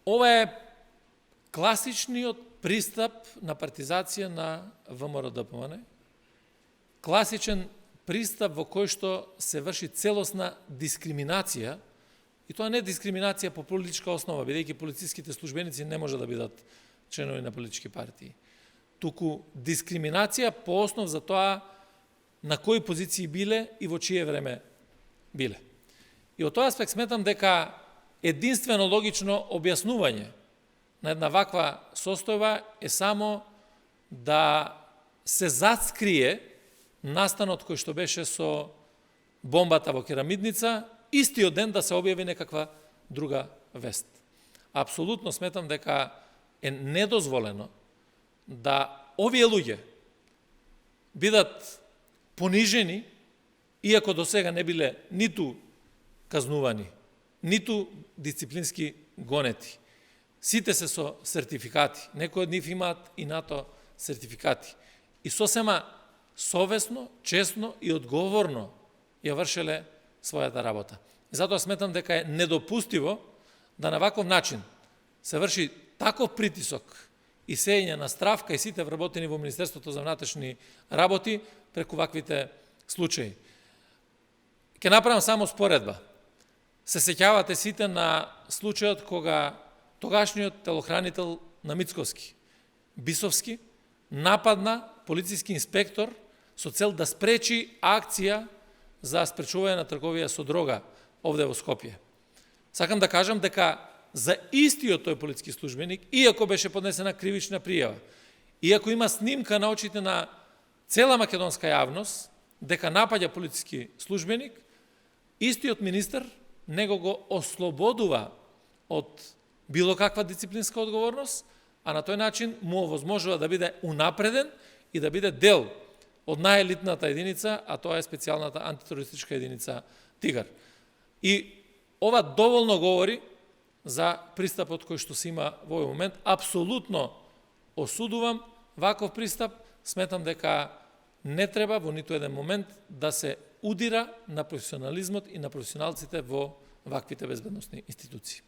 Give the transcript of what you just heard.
Ова е класичниот пристап на партизација на ВМРО-ДПМН, класичен пристап во кој што се врши целосна дискриминација, и тоа не дискриминација по политичка основа, бидејќи полициските службеници не може да бидат членови на политички партии, туку дискриминација по основ за тоа на кои позиции биле и во чие време биле. И од тој аспект сметам дека единствено логично објаснување на една ваква состојба е само да се заскрие настанот кој што беше со бомбата во Керамидница, истиот ден да се објави некаква друга вест. Апсолутно сметам дека е недозволено да овие луѓе бидат понижени, иако до сега не биле ниту казнувани, ниту дисциплински гонети. Сите се со сертификати. Некои од нив имаат и НАТО сертификати. И сосема совесно, честно и одговорно ја вршеле својата работа. И затоа сметам дека е недопустиво да на ваков начин се врши таков притисок и сејање на стравка и сите вработени во Министерството за внатрешни работи преку ваквите случаи. Ке направам само споредба. Се сеќавате сите на случајот кога тогашниот телохранител на Мицковски, Бисовски, нападна полициски инспектор со цел да спречи акција за спречување на трговија со дрога овде во Скопје. Сакам да кажам дека за истиот тој полициски службеник, иако беше поднесена кривична пријава, иако има снимка на очите на цела македонска јавност дека напаѓа полициски службеник, истиот министер него го ослободува од било каква дисциплинска одговорност, а на тој начин му овозможува да биде унапреден и да биде дел од најелитната единица, а тоа е специјалната антитерористичка единица Тигар. И ова доволно говори за пристапот кој што се има во овој момент. Апсолутно осудувам ваков пристап, сметам дека не треба во ниту еден момент да се удира на професионализмот и на професионалците во ваквите безбедносни институции.